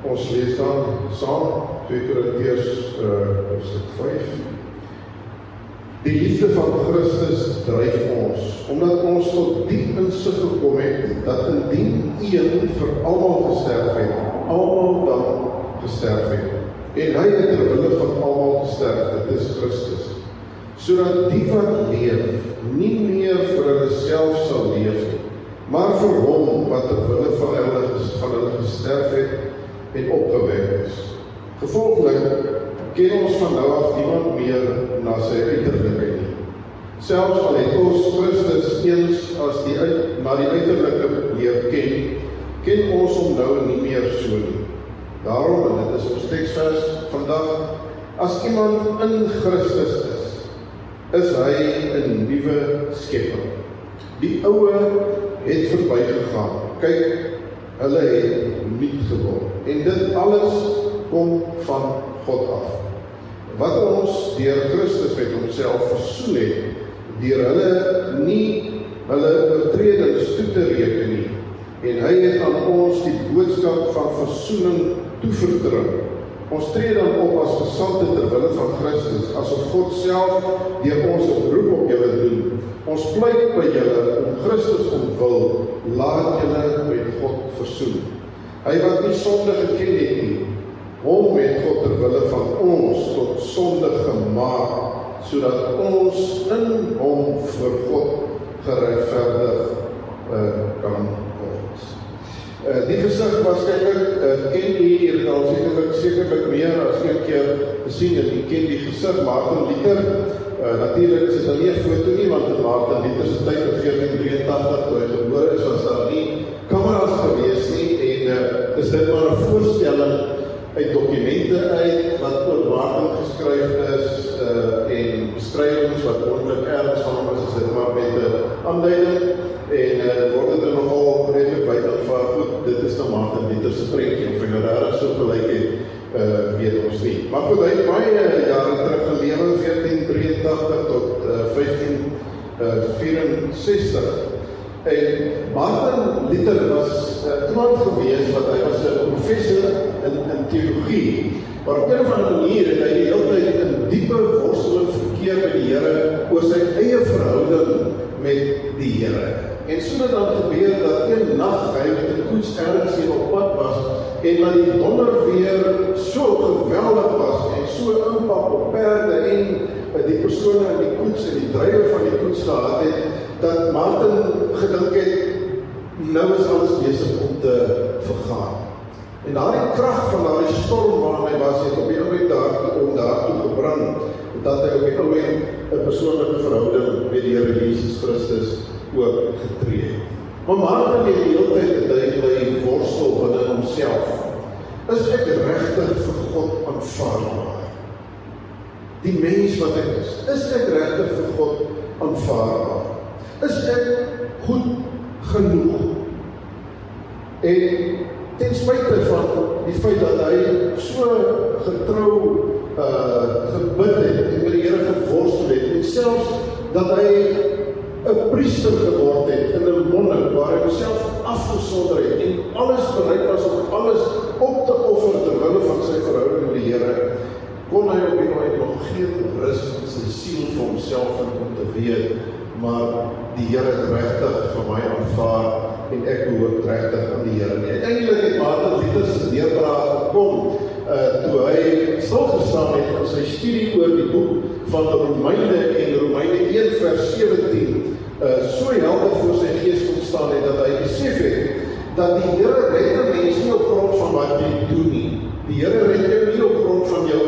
Ons lees dan saam 2 Korintiërs hoofstuk 5. Die liefde van Christus dryf ons, omdat ons tot die insig gekom het, dat indien een vir almal gesterf het, almal dan gesterf het. En hy het ter wille van almal gesterf, dit is Christus. Sodat die wat leef, nie meer vir hulle self sal leef, maar vir hom wat ter wille van hulle gesterf het en opgewek is. Gevolglik ken ons van nou af niemand meer na sy uiterlikheid nie. Selfs al het ons Christus eens as na die uiterlike leer ken ons hom nou nie meer so nie. Daarom, en dit is ons teksvers vandag, as iemand in Christus is hy 'n nuwe skepping. Die ou het verbygegaan. Kyk, hulle het nuut geword. En dit alles kom van God af. Wat ons deur Christus met homself versoen het, deur hulle nie hulle oortredings toe te reken nie. En hy het aan ons die boodskap van versoening toevertrou. Ons tree dan op as gesandte ter wille van Christus, asof God self deur ons 'n beroep op julle doen. Ons pleit by julle om Christus ontwil, laat julle met God versoen. Hy wat nie sonde geken het nie, hom het God ter wille van ons tot sonde gemaak, sodat ons in hom voor God geregverdig kan word. Die gesig waarskynlik ken u hier al sekerlik meer as een keer gesien en u ken die gesig Martin Luther. Natuurlik is dit nou nie 'n foto nie, want in Martin Luther se tyd in 1483 toe hy gebore is, was daar nie kameras gewees nie en is dit maar 'n voorstelling uit dokumente uit wat oor Martin geskryf is en beskrywings wat moontlik ergens van hom is dit maar met 'n aanduiding en word dit nogal redelik wyd aanvaar. Goed, dit is nou Martin Luther se prentjie of hy nou daar so gelyk het, weet ons nie. Maar goed, hy het baie jare terug gelewe, 1483 tot 1564. En Martin Luther was iemand gewees wat hy was 'n professor in teologie, maar op 'n of ander manier het hy die hele tyd in diepe worsteling verkeer met die Here oor sy eie verhouding met die Here. En so het dan gebeur dat een nag hy met 'n koets ergens hier op pad was en dat die donderweer so geweldig was en so impak op perde en die persone in die koets en die drywer van die koets gehad het, dat Martin gedink het, nou is alles besig om te vergaan. En daardie krag van daardie storm waarin hy was, het op die oomblik daartoe gebring, dat hy op die oomblik 'n persoonlike verhouding met die Here Jesus Christus ook getree het. Maar Martin het die hele tyd geduidelik worstel binne homself. Is ek regtig vir God aanvaarbaar? Die mens wat ek is ek regtig vir God aanvaarbaar? Is ek goed genoeg? En ten spyte van die feit dat hy so getrou gebid het en met die Here geworstel het, en selfs dat hy 'n priester geword het in 'n monnik waar hy homself afgesonder het en alles bereid was om alles op te offer ter wille van sy verhouding met die Here, kon hy op die oomblik nog geen rus in sy siel vir homself vind om te weet, maar die Here het regtig vir my aanvaar en ek behoort regtig aan die Here nie. Uiteindelik het Martin Luther se deurbraak gekom toe hy stilgestaan het in sy studie oor die boek van Romeine en Romeine 1 vers 17 so helder voor sy gees ontstaan het dat hy besef het dat die Here red 'n mens nie op grond van wat jy doen nie. Die Here red jou nie op grond van jou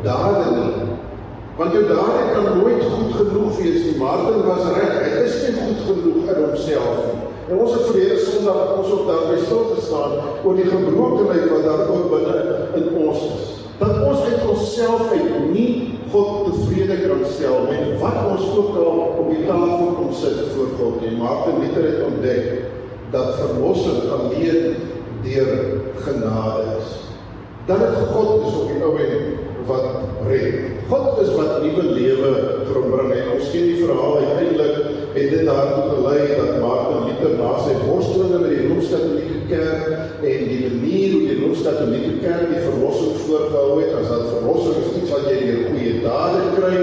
dade nie. Want jou dade kan nooit goed genoeg wees nie. Martin was reg, hy is nie goed genoeg in homself nie. En ons het verlede Sondag ons ook daarby stilgestaan oor die gebrokenheid wat daar ook binne in ons is. Dat ons uit onsself uit nie God tevrede kan stel met wat ons ook al op die tafel kom sit voor God. En Martin Luther het ontdek dat verlossing alleen deur genade is. Dat dit God is op die ou en wat red. God is wat nuwe lewe vir hom bring. En ons ken die verhaal uiteindelik het dit daartoe gelei dat Martin Luther na sy worstelinge met die Rooms-Katolieke Kerk en die manier hoe die Rooms Rooms-Katholieke Kerk die verlossing voorgehou het, as dat verlossing is iets wat jy deur goeie dade kry,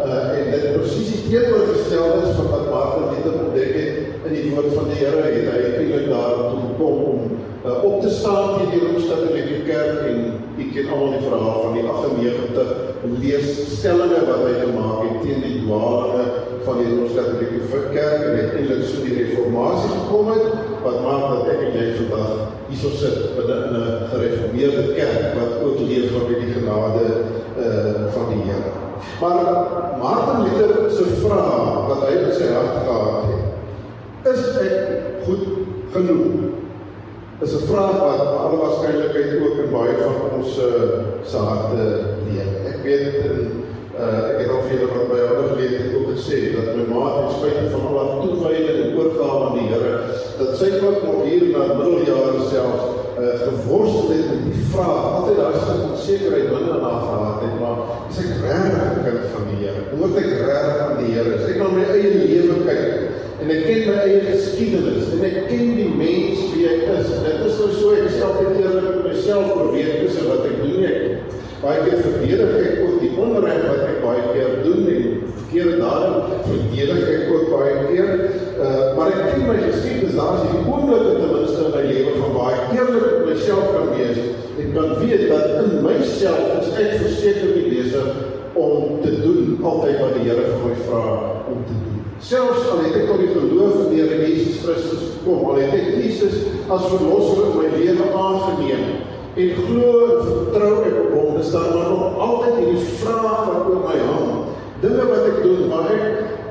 en dit presies die teenoorgestelde is van wat Martin Luther ontdek het in die woord van die Here, het hy eintlik daartoe gekom om op te staan teen die Rooms-Katholieke Kerk, en ek ken almal die verhaal van die 98 leesstellinge wat hy gemaak het teen die dwalinge van die Rooms-Katholieke Kerk, en uiteindelik so die reformatie gekom het, wat maak dat ek en jy vandag hierso sit binne in 'n gereformeerde kerk wat ook leef van die genade van die Here. Maar Martin Luther se vraag wat hy in sy hart gehad het, is ek goed genoeg? Is 'n vraag wat alle waarskynlikheid ook in baie van ons se harte leef. Ek weet, ek het al vele wat by ander geleentheid ook gesê, dat my ma ten spyte van al haar toewyding en oorgawe aan die Here, dat sy ook nog hier na middeljare selfs geworstel het met die vraag, altyd daar stuk onsekerheid binne in haar gehad het, maar is ek regtig 'n kind van die Here? Moet ek regtig aan die Here? Is ek na my eie lewe kyk, en ek ken my eie geskiedenis, en ek ken die mens wie ek is, en dit is nou so, ek is altyd eerlik met myself oor wie ek is en wat ek doen ek. Baie keer verdedig ek ook die onreg wat ek baie keer doen, en verkeerde dade verdedig ek ook baie keer, maar ek ken my geskiedenis, daar is die oomblikke ten minste in my lewe van baie eerlik met myself kan wees, en kan weet dat in myself is ek verseker die besig om te doen, altyd wat die Here vir my vra om te doen. Selfs al het ek tot die geloof in die Here Jesus Christus gekom, al het ek Jesus as verlosser in my lewe aangeneem, en glo en vertrou ek op hom, is daar maar nog altyd hierdie vraag wat oor my hang. Dinge wat ek doen, waar ek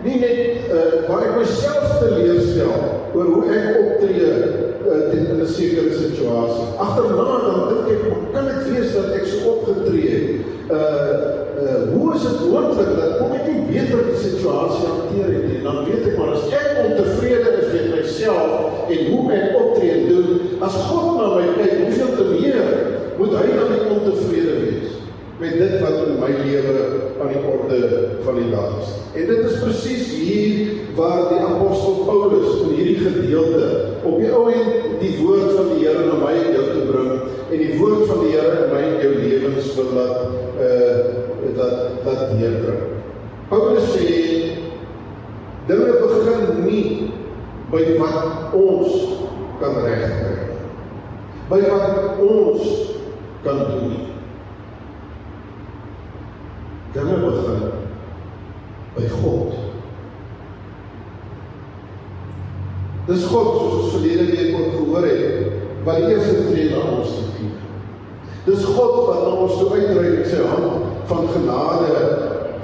nie net, waar ek myself teleurstel oor hoe ek optree in 'n sekere situasie. Agterna dan dink ek, hoe kan dit wees dat ek so opgetree het? Hoe is dit moontlik dat kom ek nie beter die situasie hanteer het nie? Dan weet ek maar, as ek ontevrede is met myself en hoe ek optree en doen, as God na my kyk, hoeveel te meer moet hy dan nie ontevrede wees met dit wat in my lewe aan die orde van die dag is. En dit is presies hier waar die apostel Paulus in hierdie gedeelte op die ou end die woord van die Here na my en jou te bring, en die woord van die Here in my en jou lewens wil laat deurdring. Paulus sê, dinge begin nie by wat ons kan regkry, by wat ons kan doen nie. Dinge begin by God. Dis God, soos ons verlede week ook gehoor het, wat die eerste tree na ons te gee. Dis God wat na ons toe uitreik met sy hand van genade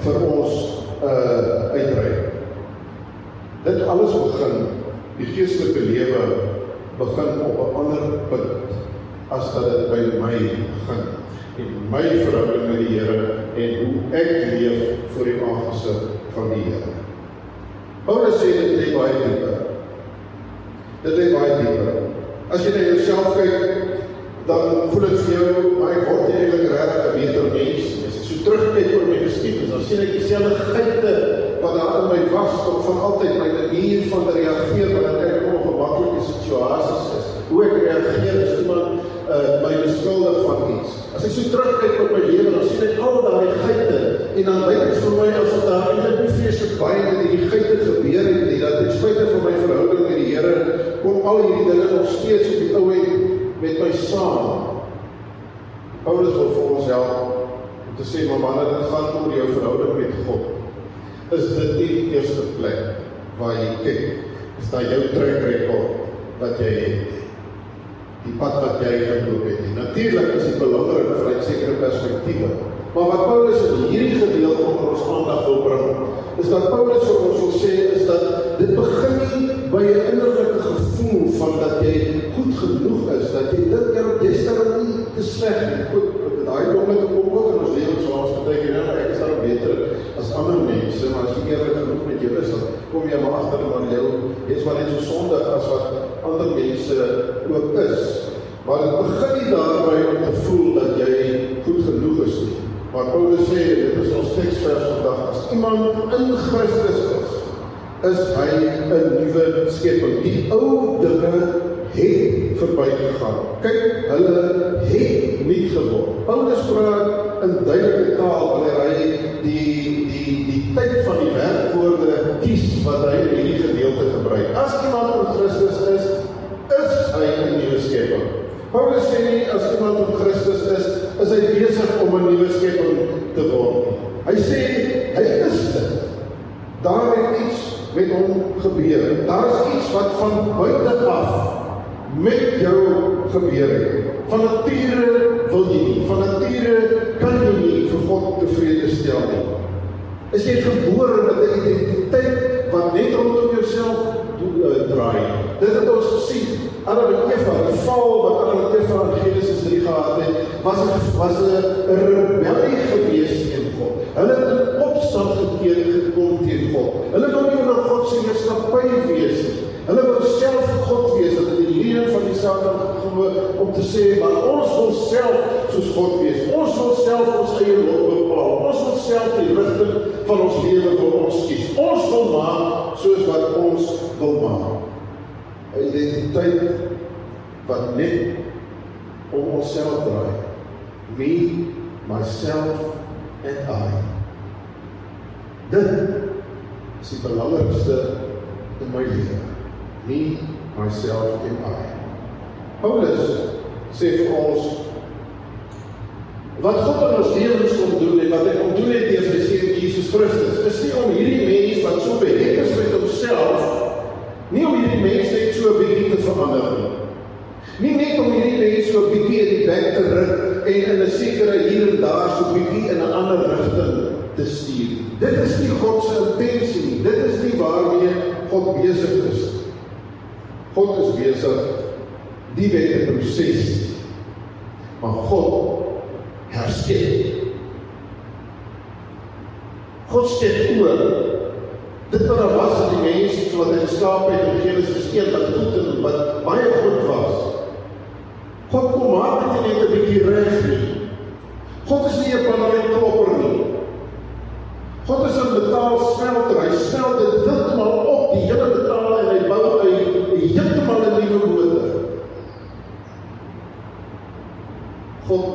vir ons uitreik. Dit alles begin, die geestelike lewe begin op 'n ander punt, as dat dit by my begin. En my verhouding met die Here, en hoe ek leef voor die aangesig van die Here. Paulus sê dit lê baie dieper. Dit lê baie dieper. As jy na jouself kyk, dan voel dit vir jou, maar ek word eintlik regtig 'n beter mens. As ek so terugkyk oor my geskiedenis, dan sien ek dieselfde geite wat daar in my was, tot van altyd my manier van reageer wanneer ek in ongemaklike situasies is. Hoe ek reageer as iemand my beskuldig van iets. As ek so terugkyk op my lewe, dan sien ek al daai geite, en dan lyk dit vir my asof daar eintlik nie vreeslik baie met hierdie geite gebeur het nie, dat ten spyte van my verhouding met die Here, kom al hierdie dinge nog steeds op die ou end met my saam. Paulus wil vir ons help om te sê, maar wanneer dit gaan oor jou verhouding met God, is dit nie die eerste plek waar jy kyk, is daar jou track record wat jy het, die pad wat jy geloop het. Natuurlik is dit belangrik vanuit sekere perspektiewe, maar wat Paulus in hierdie gedeelte onder ons aandag wil bring, is dat Paulus vir ons wil sê, is dat dit begin nie by 'n innerlike gevoel van dat jy goed genoeg is, dat jy dink jy is daar nie te sleg nie. Goed, daai oomblik kom ook in ons lewens waar ons baie keer ek is daar beter as ander mense, maar as jy eerlik genoeg met jou is, dan kom jy maar agter maar jy is maar net so sondig as wat ander mense ook is. Maar dit begin nie daarby om te voel dat jy goed genoeg is nie. Maar Paulus sê, dit is ons teksvers vandag, as iemand in Christus is hy 'n nuwe skeping. Die ou dinge het verbygegaan. Kyk, hulle het nie geword. Paulus praat in duidelike taal wanneer hy die tyd van die werkwoorde kies wat hy in hierdie gedeelte gebruik. As iemand in Christus is hy 'n nuwe skepping. Paulus sê nie, as iemand in Christus is hy besig om 'n nuwe skepping te word. Hy sê, hy is dit. Daar het iets met hom gebeur. Daar is iets wat van buite af met jou gebeur het. Van nature wil jy nie. Van nature kan jy nie vir God tevrede stel nie. Is jy gebore met 'n identiteit wat net rondom jouself draai? Dit het ons gesien. Adam en Eva, die val wat Adam en Eva in Genesis 3 gehad het, was 'n rebellie gewees teen God. Hulle het in opstand gekom teen God. Hulle wil nie onder God se heerskappy wees nie. Hulle wil self God wees, dat in die leer van die Satan gekomen om te sê, maar ons wil self soos God wees. Ons wil self ons eie lot bepaal. Ons wil self die rigting van ons lewe vir ons kies. Ons wil maak soos wat ons wil maak. 'n identiteit wat net om onsself draai. Me, myself and I. Dit is die belangrikste in my lewe. Me, myself and I. Paulus sê vir ons, wat God in ons lewens kom doen en wat hy kom doen het deur sy seun Jesus Christus, is nie om hierdie mens wat so beheer is met homself, nie om hierdie mens net so 'n bietjie te verander nie. Nie net om hierdie mens so 'n bietjie in die bek te ruk en in 'n sekere hier en daar so 'n bietjie in 'n ander rigting te stuur. Dit is nie God se intensie nie. Dit is nie waarmee God besig is. God is besig, die weet 'n proses. Maar God herskep. God steek oor dit wat daar was in die mens, wat hy geskaap het in Genesis 1, wat goed en wat baie goed was. God kom maak dit net 'n bietjie reg nie. God is nie 'n parlementklopper nie. God is 'n metaalsmelter. Hy smelt dit heeltemal op, die hele metaal, en hy bou heeltemal 'n nuwe motor. God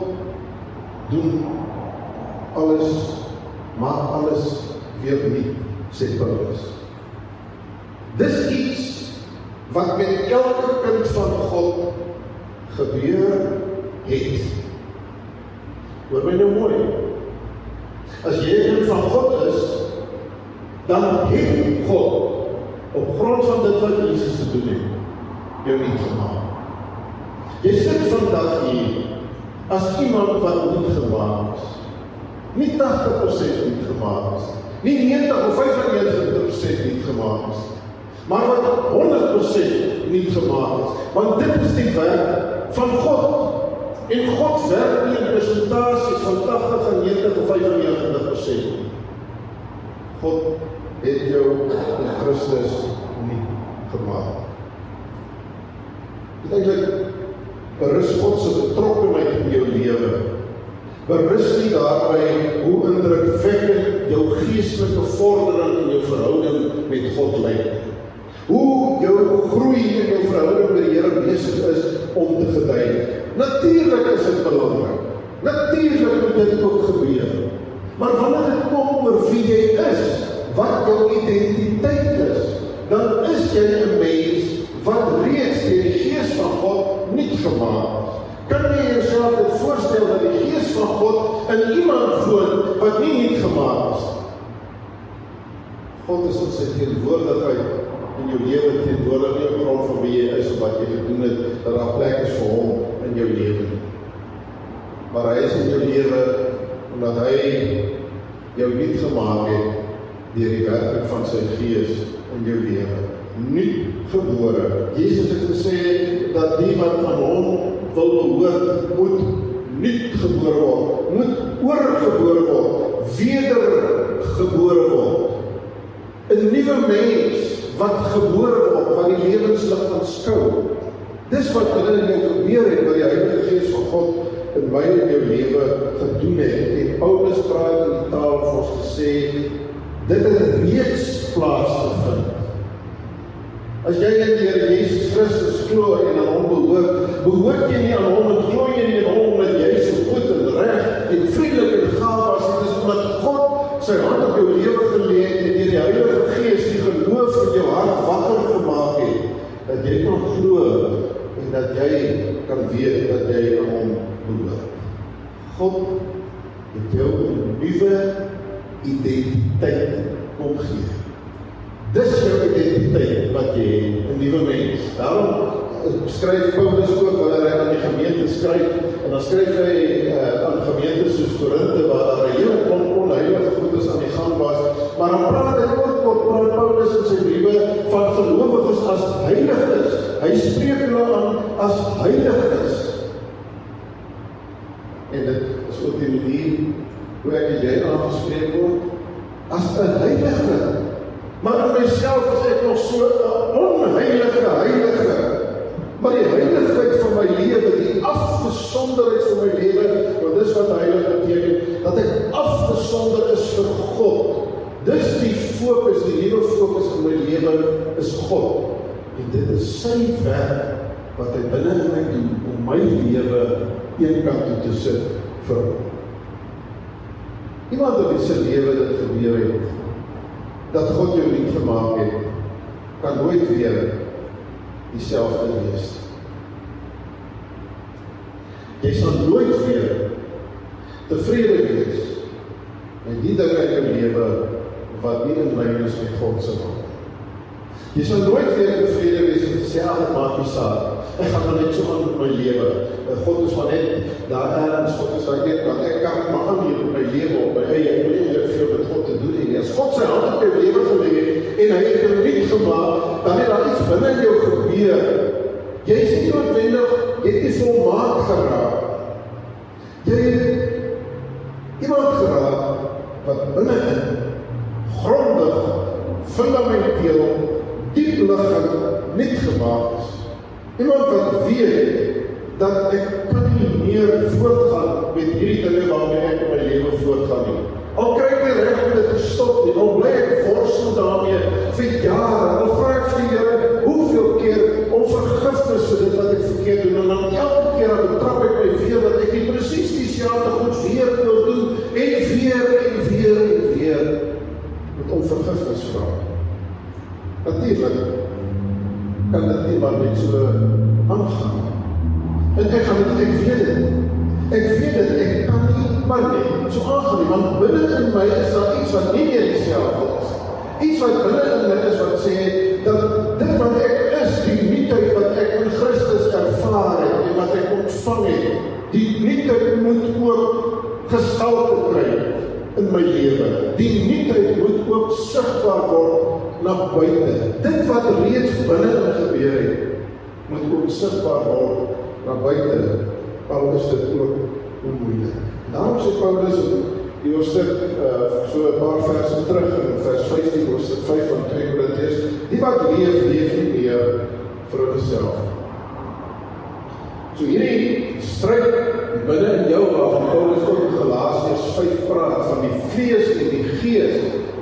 doen alles, maak alles weer nuut, sê Paulus. Dis iets wat met elke kind van God gebeur het. Hoor my nou mooi. As jy 'n kind van God is, dan het God op grond van dit wat Jesus gedoen het, jou nuut gemaak. Jy sit vandag hier as iemand wat nuut gemaak is. Nie 80% nuut gemaak is. Nie 90 of 95% nuut gemaak is. Maar wat 100% nuut gemaak is. Want dit is die werk van God. En God werk nie in persentasies van 80 en 90 of 95%. God het jou in Christus nuut gemaak. Eintlik berus God se betrokkenheid in jou lewe. Berus nie daarby hoe indrukwekkend jou geestelike vordering in jou verhouding met God lyk. Hoe jou groei in jou verhouding met die Here besig is om te gedei. Natuurlik is dit belangrik. Natuurlik moet dit ook gebeur. Maar wanneer dit kom oor wie jy is, wat jou identiteit is, dan is jy 'n mens wat reeds deur die Gees van God nuut gemaak is. Kan jy jouself dit voorstel dat die Gees van God in iemand woon wat nie nuut gemaak is? God is in sy teenwoordigheid in jou lewe teenwoordig, nie op grond van wie jy is of wat jy gedoen het, dat daar plek is vir hom in jou lewe. Maar hy is in jou lewe omdat hy jou nuut gemaak het deur die werking van sy Gees in jou lewe. Nuut gebore. Jesus het gesê dat die wat aan hom wil behoort, moet nuut gebore word, moet oorgebore word, wedergebore word. 'n nuwe mens wat gebore word, wat die lewenslig aanskou. Dis wat in jou gebeur het, wat die Heilige Gees van God in my en jou lewe gedoen het. En Paulus praat in die taal vir ons gesê, dit het reeds plaasgevind. As jy in die Here Jesus Christus glo en aan hom behoort jy nie aan hom en glo jy nie aan hom omdat jy so goed en reg en vriendelik en gaaf was. Dit is omdat God sy hand op jou lewe gelê het en deur die Heilige Gees die geloof in jou hart wakker gemaak het, dat jy kan glo en dat jy kan weet dat jy aan hom behoort. God het jou 'n nuwe identiteit kom gee. Dis jou identiteit wat jy het, 'n nuwe mens. Daarom skryf Paulus ook wanneer hy aan die gemeente skryf, en dan skryf hy aan gemeentes soos Korinthe, waar daar 'n hele klomp onheilige goedes aan die gang was, maar dan praat hy praat Paulus in sy briewe van gelowiges as heiliges. Hy spreek hulle aan as heiliges. En dit is ook die manier hoe ek en jy aangespreek word as 'n heilige. Maar in myself is ek nog so 'n onheilige. Maar die heiligheid van my lewe, die afgesonderheid van my lewe, want dis wat heilig beteken, dat ek afgesonder is vir God. Dis die fokus, die nuwe fokus in my lewe is God. En dit is sy werk wat hy binne in my doen om my lewe eenkant toe te sit vir hom. Iemand op wie se lewe dit gebeur het, dat God jou lief gemaak het, kan nooit weer dieselfde wees. Jy sal nooit weer tevrede wees met die dinge in jou lewe wat nie in lyn is met God se wil. Jy sal nooit weer tevrede wees en sê, ek maak nie saak, ek gaan maar net so aan met my lewe. God is maar net daar ergens, God is daar net, want ek kan maar aan hier op my lewe, op my eie, ek wil nie veel met God te doen nie. As God sy hand op jou lewe gelegd en hy het jou lief gemaak, dan het daar iets binne in jou gebeur. Jy is nie noodwendig, jy het nie volmaak geraak. Jy het iemand geraak wat binne-in grondig, fundamenteel, diep liggend niet gemaak is. Iemand wat weet dat ek kan nie meer voortgaan met hierdie dinge waarmee ek in my lewe voortgaan nie. Al kry ek nie reg om dit te stop nie, al bly ek worstel daarmee vir jare, al vra ek vir Here hoeveel keer om vergifnis vir dit wat ek verkeerd doen, en dan elke keer dan betrap ek my weer dat ek nie presies dieselfde goed weer wil doen, en weer met om vergifnis vra. Natuurlijk kan dit nie maar net so aangaan. En ek weet dit, ek kan nie maar net so aangaan nie, want binne in my is daar iets wat nie meer dieselfde is. Iets wat binne in my is wat sê, dat dit wat ek is, die nuutheid wat ek in Christus ervaar het, en wat ek ontvang het, die nuutheid moet ook gestalte kry in my lewe. Die nuutheid moet ook sigbaar word na buite. Dit wat reeds binne in gebeur het, moet ook sigbaar word na buite. Al is dit ook onmoeilik. Daarom sê Paulus in die hoofstuk, so 'n paar verse terug, in vers 15, hoofstuk 5 van 2 Korintiërs, die wat leef nie meer vir hunself. So hierdie stryd binne in jou, waarvan Paulus ook in Galasiërs 5 praat, van die vlees en die gees,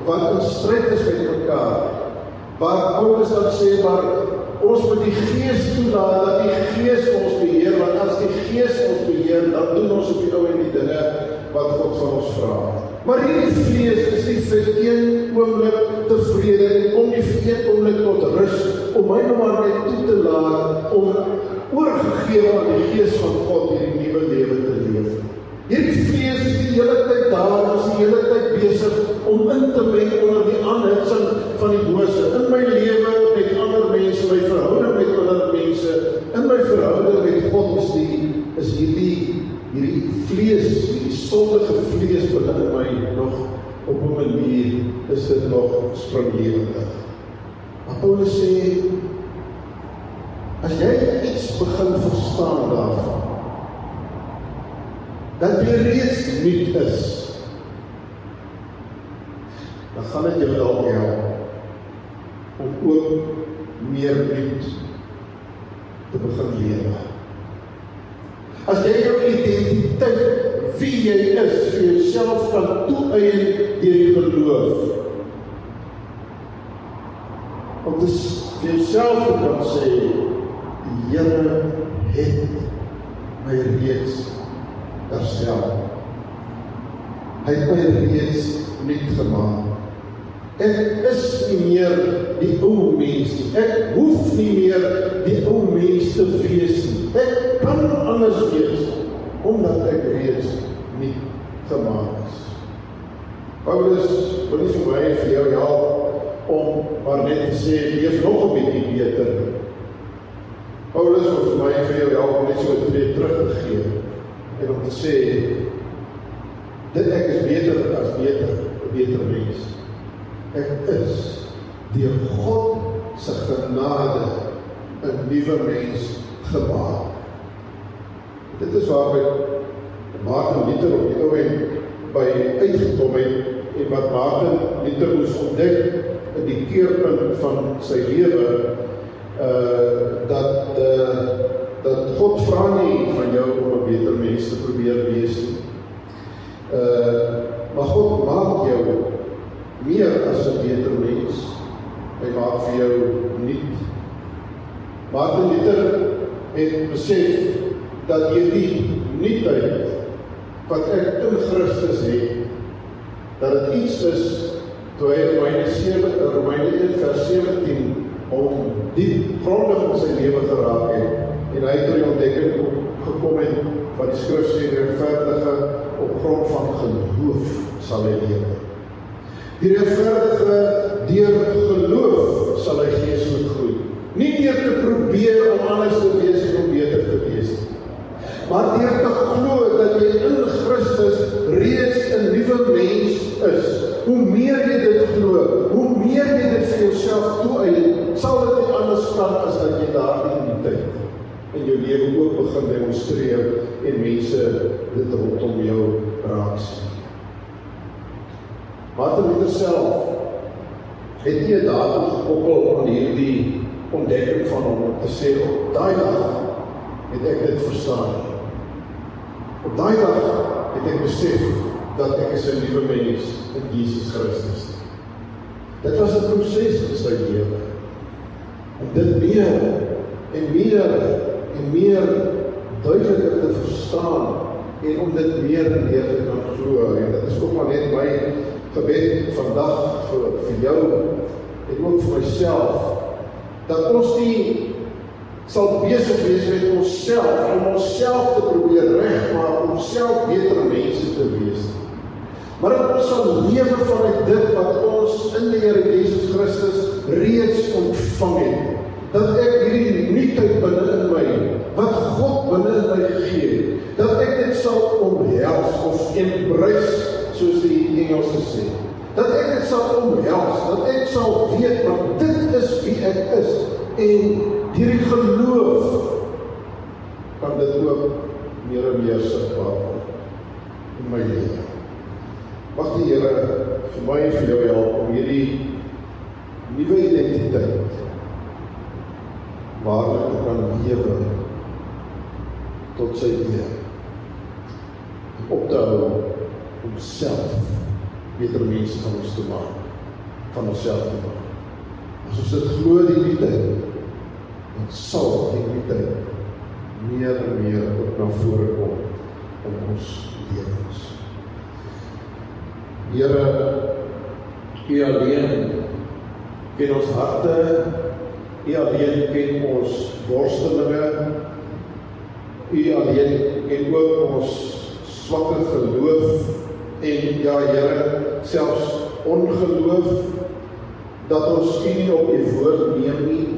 wat in stryd is met mekaar, waar Paulus dan sê, maar ons moet die gees toelaat, dat die gees ons beheer, want as die gees ons beheer, dan doen ons op die ou en die dinge, wat God van ons vra. Maar hierdie vlees is nie vir een oomblik tevrede, en kom nie vir een oomblik tot rus, om my nou maar net toe te laat, om oorgegee aan die gees van God, hierdie nuwe lewe te leef. Hierdie vlees is die hele tyd daar, is die hele tyd besig om in te meng onder die aanhitsing van die bose, in my lewe met ander mense, my verhouding met ander mense, in my verhouding met God is hierdie vlees, die sondige vlees binne in my nog op 'n manier, is dit nog springlewendig. Maar Paulus sê, as jy iets begin verstaan daarvan, dat jy reeds nuut is, dan gaan dit jou dalk help om ook meer nuut te begin lewe. As jy jou identiteit, wie jy is, vir jouself kan toeëien deur die geloof, om te vir jouself te kan sê, die Here het my reeds herstel. Hy het my reeds nuut gemaak. Ek is nie meer die ou mens nie. Ek hoef nie meer die ou mens te wees nie. Ek kan anders wees, omdat ek reeds nuut gemaak is. Paulus wil nie vir my en vir jou help om maar net te sê, leef nog 'n bietjie beter. Paulus wil vir my en vir jou help om net so 'n tree terug te gee en om te sê, dit ek is beter as 'n beter mens. Ek is deur God se genade 'n nuwe mens gemaak. Dit is waar Martin Luther op die ou end by uitgekom het en wat Martin Luther moes ontdek in die keerpunt van sy lewe, dat God vra nie van jou om 'n beter mens te probeer wees nie. Maar God maak jou meer as 'n beter mens. Hy maak vir jou nuut. Martin Luther het besef dat hierdie nuutheid wat ek in Christus het, dat dit iets is, toe hy in Romeine 1 vers 17 om diep grondig in sy lewe geraak het, en hy het tot die ontdekking gekom het, wat die skrif sê, die regverdige op grond van geloof sal hy lewe. Die regverdige deur geloof sal hy geestelik groei. Nie deur te probeer om anders te wees en om beter te wees, maar deur te glo dat jy in Christus reeds 'n nuwe mens is. Hoe meer jy dit glo, hoe meer jy dit vir jouself toeëien, sal dit nie anders kan as dat jy daardie nuutheid in jou lewe ook begin demonstreer en mense dit rondom jou raak sien. Martin Luther self het nie 'n datum gekoppel aan hierdie ontdekking van hom om te sê, op daai dag het ek dit verstaan. Op daai dag het ek besef dat ek is 'n nuwe mens in Jesus Christus. Dit was 'n proses in sy lewe. Om dit meer en meer duideliker te verstaan en om dit meer en meer te kan glo. En dit is ook maar net my gebed vandag vir jou en ook vir myself, dat ons nie sal besig wees met onsself, om onsself te probeer regmaak, om self beter mense te wees. Maar dat ons sal lewe vanuit dit wat ons in die Here Jesus Christus reeds ontvang het. Dat ek hierdie nuutheid binne in my, wat God binne in my gegee het, dat ek dit sal omhels of embrace, soos die Engelse sê. Dat ek dit sal omhels, dat ek sal weet, want dit is wie ek is. En hierdie geloof kan dit ook meer en meer sigbaar word in my lewe. Mag die Here vir my en vir jou help om hierdie nuwe identiteit waarlik te kan lewe tot sy eer. Op te hou om self beter mense van ons te maak, van onsself te maak. As ons dit glo die nuutheid, dan sal die nuutheid meer en meer ook na vore kom in ons lewens. Here, U alleen ken ons harte, U alleen ken ons worstelinge, U alleen ken ook ons swakke geloof en ja Here, selfs ongeloof, dat ons U nie op U woord neem nie.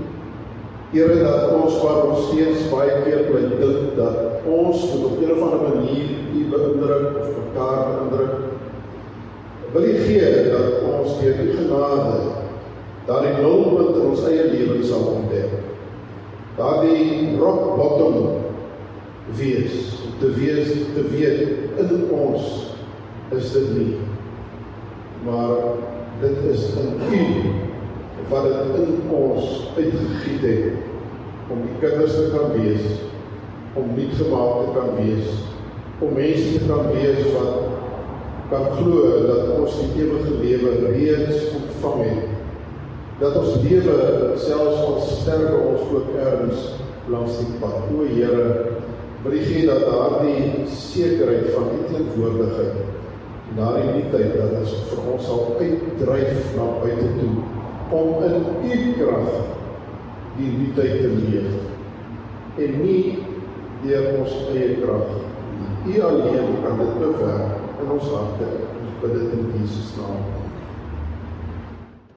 Here, dat ons maar ons steeds baie keer bly dink dat ons moet op een of ander manier U beïndruk of mekaar beïndruk. Wil U gee dat ons deur U genade daardie nulpunt in ons eie lewe sal ontdek. Daardie rock bottom wees, te weet in ons is dit nie. Maar dit is in U wat dit in ons uitgegiet het om die kinders te kan wees, om nuut gemaak te kan wees, om mense te kan wees wat kan glo dat ons die ewige lewe reeds ontvang het dat ons lewe, selfs al sterwe ons ook ergens langs die pad. O Here, wil U gee dat daardie sekerheid van U teenwoordigheid, daardie nuutheid, dat ons vir ons sal uitdryf na buite toe, om in U krag die nuutheid te leef, en nie deur ons eie krag. U alleen kan dit bewerk in ons harte. Ons bid dit in Jesus naam.